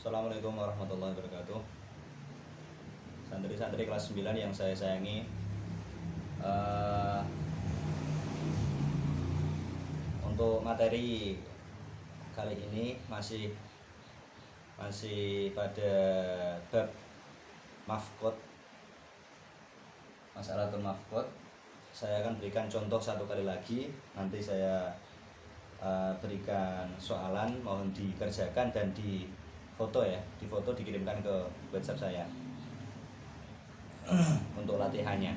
Assalamualaikum warahmatullahi wabarakatuh. Santri-santri kelas 9 yang saya sayangi, untuk materi kali ini masih pada bab mafqud, masalatul mafqud. Saya akan berikan contoh satu kali lagi. Nanti saya berikan soalan, mohon dikerjakan dan di foto ya, di foto dikirimkan ke WhatsApp saya untuk latihannya.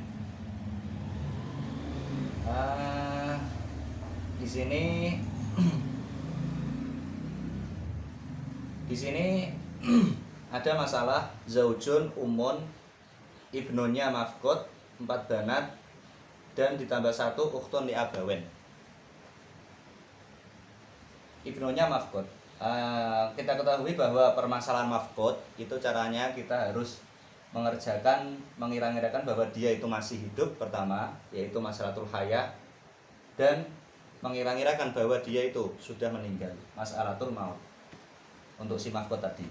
Di sini ada masalah zaujun umun, ibnunya mafqud, 4 banat dan ditambah 1 ukhtun li abawen. Ibnunya mafqud. Kita ketahui bahwa permasalahan mafqud itu caranya kita harus mengira-ngirakan bahwa dia itu masih hidup pertama, yaitu masalatul haya, dan mengira-ngirakan bahwa dia itu sudah meninggal, masalatul maut, untuk si mafqud tadi.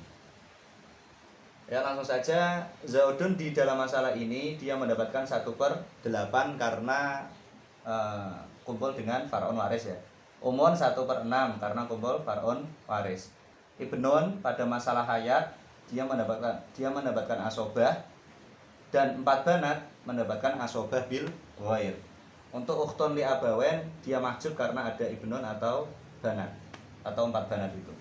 Ya, langsung saja. Zaudun di dalam masalah ini dia mendapatkan 1/8 karena kumpul dengan faraon waris ya. Umun 1/6 karena kumpul faraon waris. Ibnun pada masalah hayat dia mendapatkan asobah, dan 4 banat mendapatkan asobah bil ghair. Untuk ukhtun li abawen dia mahjub karena ada ibnun atau banat atau 4 banat itu.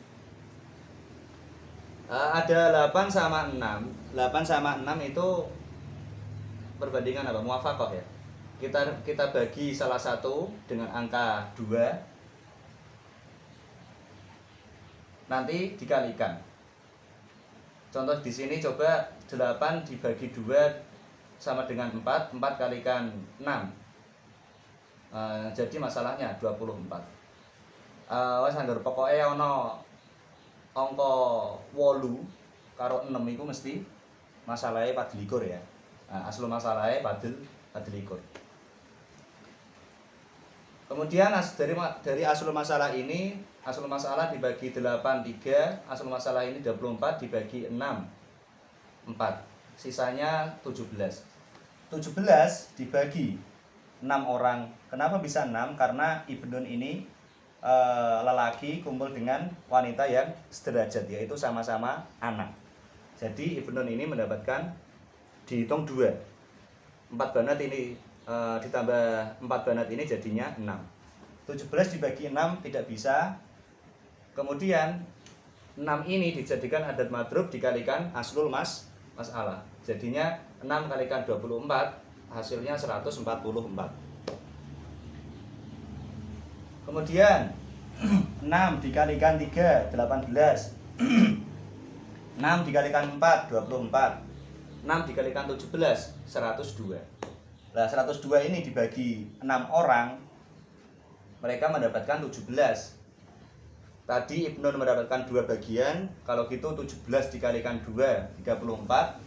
Ada 8 sama 6. 8 sama 6 itu perbandingan apa? Muwafaqah ya. Kita bagi salah satu dengan angka 2. Nanti dikalikan. Contoh di sini coba 8 dibagi 2 sama dengan 4. 4 kalikan 6. Jadi masalahnya 24. Wes anggar pokoke ana angka 8 karo 6 itu mesti masalahnya 24 ya. Asal masalahnya 24. Kemudian dari asal masalah ini, asal masalah dibagi 8 3, asal masalah ini 24 dibagi 6 4. Sisanya 17. 17 dibagi 6 orang. Kenapa bisa 6? Karena ibnun ini lelaki kumpul dengan wanita yang sederajat, yaitu sama-sama anak. Jadi ibnun ini mendapatkan dihitung 2. 4 banat ini ditambah 4 banat ini jadinya 6. 17 dibagi 6 tidak bisa. Kemudian 6 ini dijadikan adat madrub dikalikan aslul masalah. Jadinya 6 kalikan 24 hasilnya 144. Kemudian 6 dikalikan 3 18. 6 dikalikan 4 24. 6 dikalikan 17 102. Nah, 102 ini dibagi 6 orang, mereka mendapatkan 17. Tadi ibnun mendapatkan 2 bagian. Kalau gitu 17 dikalikan 2 34.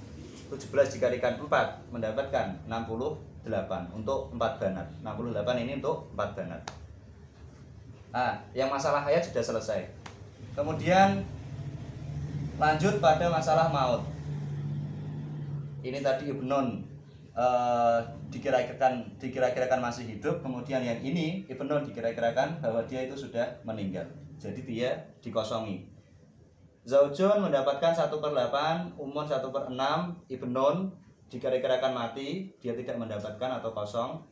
17 dikalikan 4 mendapatkan 68 untuk 4 banat. 68 ini untuk 4 banat. Nah, yang masalah hayat sudah selesai. Kemudian lanjut pada masalah maut. Ini tadi ibnun dikira-kirakan masih hidup. Kemudian yang ini ibnun dikira-kirakan bahwa dia itu sudah meninggal. Jadi dia dikosongi. Zaujun mendapatkan 1/8, umun 1/6, ibnun dikira-kirakan mati, dia tidak mendapatkan atau kosong.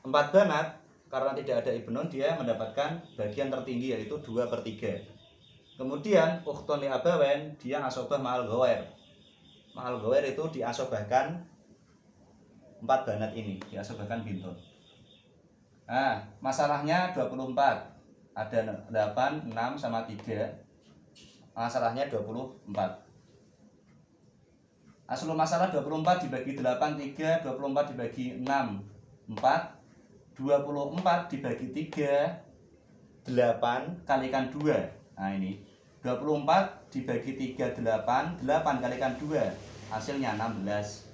4 banat karena tidak ada ibnun dia mendapatkan bagian tertinggi yaitu 2/3. Kemudian ukhtun li abawen dia asobah ma'al ghawair. Ma'al ghawair itu diasobahkan 4 banat ini, diasobahkan bintun. Nah, masalahnya 24. Ada 8, 6 sama 3. Masalahnya 24. Asal masalah 24 dibagi 8 3, 24 dibagi 6 4, 24 dibagi 3 8 kalikan 2. Nah ini 24 dibagi 3 8, 8 kalikan 2 hasilnya 16.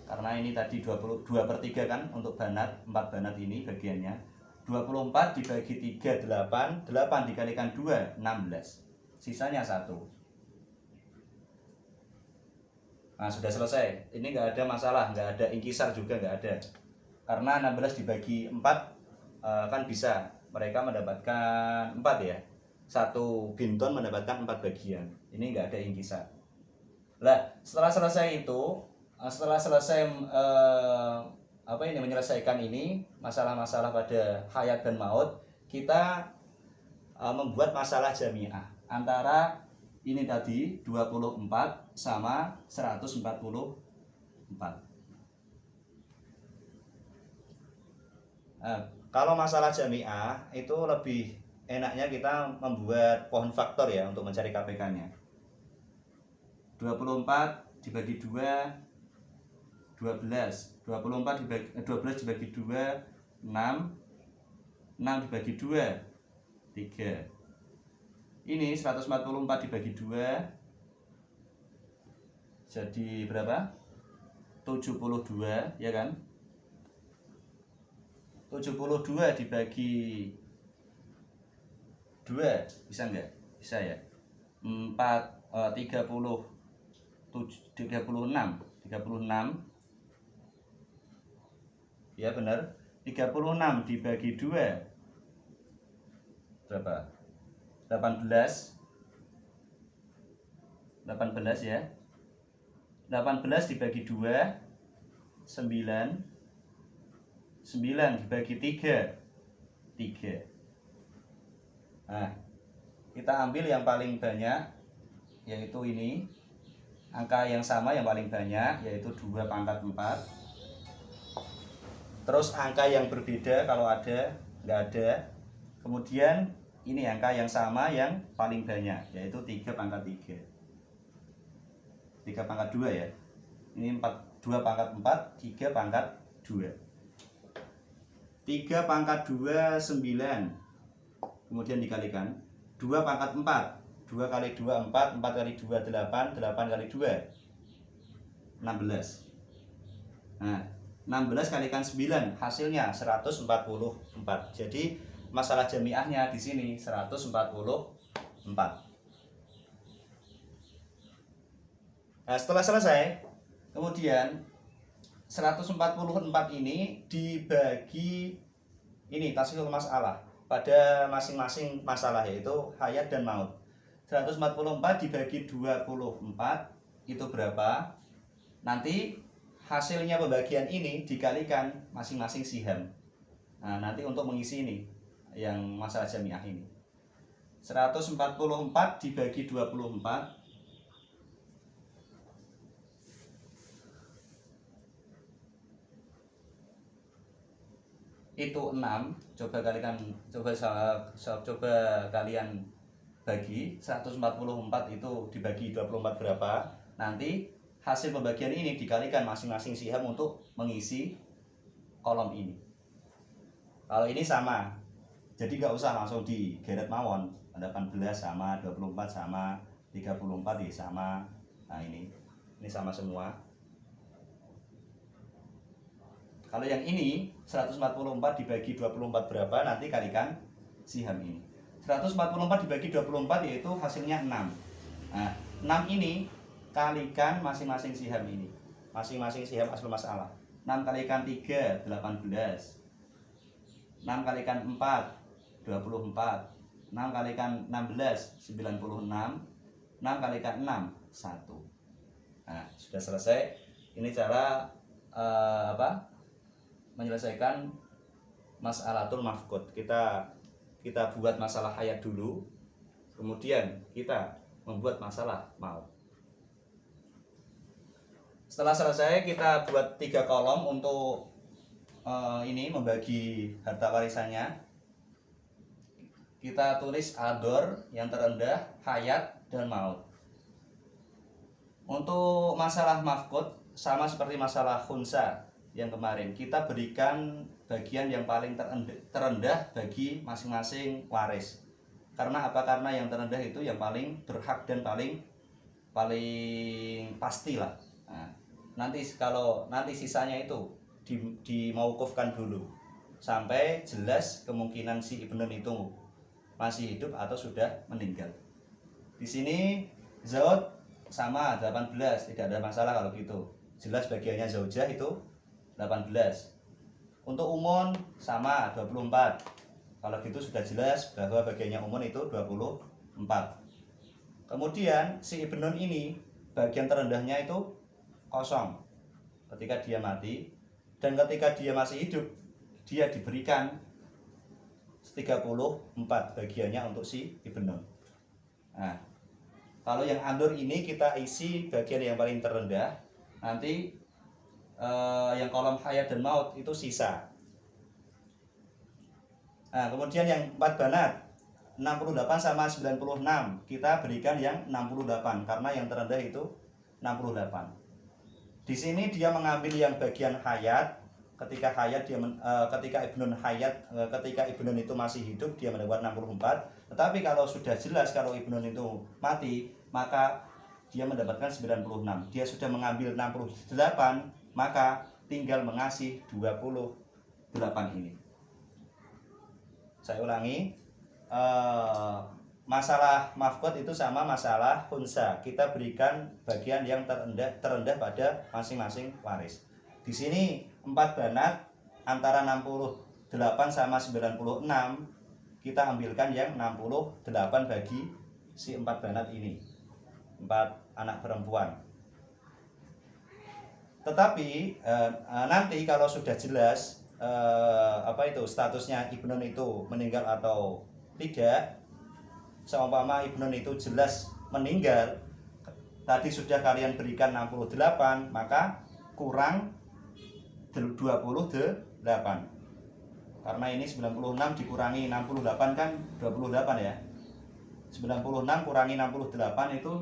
Karena ini tadi 2/3 kan untuk banat, 4 banat ini bagiannya. 24 dibagi 3 8, 8 dikalikan 2 16. Sisanya 1. Nah, sudah selesai. Ini nggak ada masalah, nggak ada ingkisar juga nggak ada. Karena 16 dibagi 4 kan bisa. Mereka mendapatkan 4 ya. Satu binton mendapatkan 4 bagian. Ini nggak ada ingkisar. Lah, setelah selesai itu, setelah selesai menyelesaikan ini masalah-masalah pada hayat dan maut, kita membuat masalah jamiah antara ini tadi 24 sama 144. Kalau masalah jamiah itu lebih enaknya kita membuat pohon faktor ya untuk mencari KPK-nya. 24 dibagi 2 12. 12 dibagi 2 6. 6 dibagi 2 3. Ini 144 dibagi 2 jadi berapa? 72 ya kan? 72 dibagi 2 bisa enggak? Bisa ya. 36 ya benar. 36 dibagi 2 berapa? 18 ya. 18 dibagi 2 9. 9 dibagi 3 3. Nah, kita ambil yang paling banyak, yaitu ini. Angka yang sama yang paling banyak, yaitu 2 pangkat 4. Terus angka yang berbeda kalau ada, nggak ada. Kemudian ini angka yang sama yang paling banyak, yaitu 3 pangkat 3. 3 pangkat 2 ya. Ini 2 pangkat 4, 3 pangkat 2. 3 pangkat 2 9. Kemudian dikalikan 2 pangkat 4. 2 kali 2 4, 4 kali 2 8, 8 kali 2 16. Nah, 16 kalikan 9 hasilnya 144. Jadi masalah jamiahnya di sini 144. Nah, setelah selesai, kemudian 144 ini dibagi ini tasihul masalah pada masing-masing masalah, yaitu hayat dan maut. 144 dibagi 24 itu berapa? Nanti hasilnya pembagian ini dikalikan masing-masing siham. Nah, nanti untuk mengisi ini yang masalah jamiah ini. 144 dibagi 24 itu 6. Coba kalian bagi 144 itu dibagi 24 berapa? Nanti hasil pembagian ini dikalikan masing-masing siham untuk mengisi kolom ini. Kalau ini sama, jadi nggak usah langsung digeret mawon. 18 sama, 24 sama, 34 ya sama. Nah ini sama semua. Kalau yang ini 144 dibagi 24 berapa? Nanti kalikan siham ini. 144 dibagi 24 yaitu hasilnya 6. Nah, 6 ini kalikan masing-masing siham ini. Masing-masing siham asal masalah. 6 kalikan 3 18. 6 kalikan 4 24. 6 kalikan 16 96. 6 kalikan 6 1. Nah, sudah selesai. Ini cara menyelesaikan mas'alatul mafqud. Kita buat masalah hayat dulu, kemudian kita membuat masalah maut. Setelah selesai, kita buat 3 kolom untuk ini membagi harta warisannya. Kita tulis ador yang terendah, hayat, dan maut. Untuk masalah mafqud sama seperti masalah khunsa yang kemarin, kita berikan bagian yang paling terendah bagi masing-masing waris. Karena apa? Karena yang terendah itu yang paling berhak dan paling pastilah. Nah, nanti sisanya itu dimaukufkan dulu sampai jelas kemungkinan si ibnun itu masih hidup atau sudah meninggal. Di sini Zaud sama 18, tidak ada masalah kalau gitu. Jelas bagiannya zaujah itu 18. Untuk umun sama 24. Kalau gitu sudah jelas bahwa bagiannya umun itu 24. Kemudian si ibnun ini bagian terendahnya itu kosong ketika dia mati, dan ketika dia masih hidup dia diberikan 34 bagiannya untuk si ibnun. Nah, kalau yang andur ini kita isi bagian yang paling terendah, nanti yang kolom hayat dan maut itu sisa. Nah, kemudian yang 4 banat 68 sama 96 kita berikan yang 68 karena yang terendah itu 68. Di sini dia mengambil yang bagian hayat. Ketika hayat dia ketika ibnun hayat, ketika ibnun itu masih hidup dia mendapat 64. Tetapi kalau sudah jelas kalau ibnun itu mati, maka dia mendapatkan 96. Dia sudah mengambil 68, maka tinggal mengasih 28 ini. Saya ulangi, masalah mafqud itu sama masalah khunsa. Kita berikan bagian yang terendah pada masing-masing waris. Di sini 4 banat antara 68 sama 96, kita ambilkan yang 68 bagi si 4 banat ini, 4 anak perempuan. Tetapi nanti kalau sudah jelas statusnya ibnun itu meninggal atau tidak, seumpama ibnun itu jelas meninggal, tadi sudah kalian berikan 68, maka kurang 28. Karena ini 96 dikurangi 68 kan 28 ya. 96 kurangi 68 itu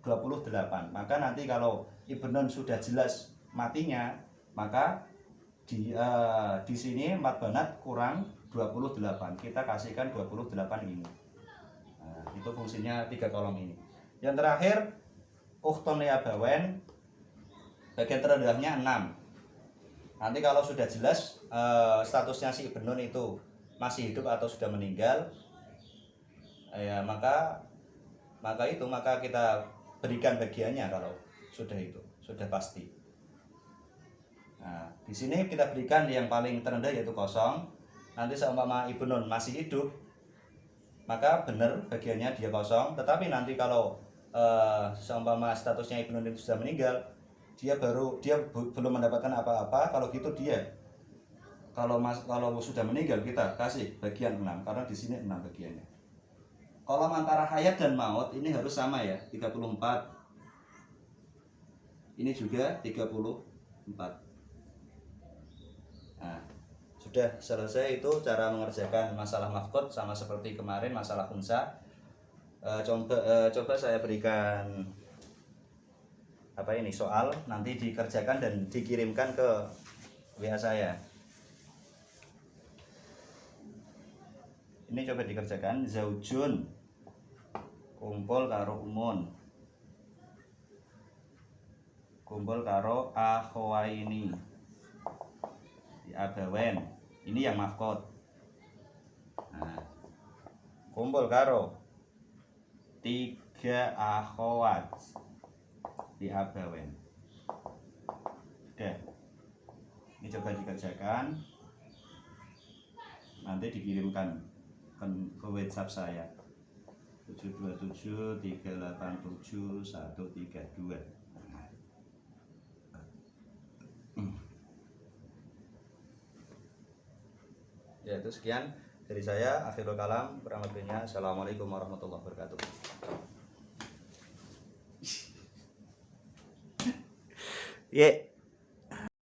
28. Maka nanti kalau ibnun sudah jelas matinya, maka di sini 4 banat kurang 28, kita kasihkan 28 ini. Nah, itu fungsinya 3 kolom ini. Yang terakhir ukhtun li abawain, bagian terendahnya 6. Nanti kalau sudah jelas statusnya si ibnun itu masih hidup atau sudah meninggal, ya maka kita berikan bagiannya kalau sudah itu sudah pasti. Nah, di sini kita berikan yang paling terendah yaitu kosong. Nanti seumpama ibnun masih hidup, maka benar bagiannya dia kosong. Tetapi nanti kalau seumpama statusnya ibnun itu sudah meninggal, dia belum mendapatkan apa-apa. Kalau gitu dia kalau sudah meninggal kita kasih bagian 6 karena di sini 6 bagiannya. Kolom antara hayat dan maut ini harus sama ya, 34. Ini juga 34. Nah, sudah selesai itu cara mengerjakan masalah mafqud, sama seperti kemarin masalah khunsa. Coba saya berikan soal, nanti dikerjakan dan dikirimkan ke WA saya. Ini coba dikerjakan. Zaujun kumpul karo umun, kumpul karo akhawaini di abawen, ini yang mafqud. Nah, kumpul karo 3 akhawat di abawen. Oke, ini coba dikerjakan, nanti dikirimkan ke WhatsApp saya 727387132. Ya, itu sekian dari saya. Akhirul kalam, kurang lebihnya assalamualaikum warahmatullahi wabarakatuh. Yeah.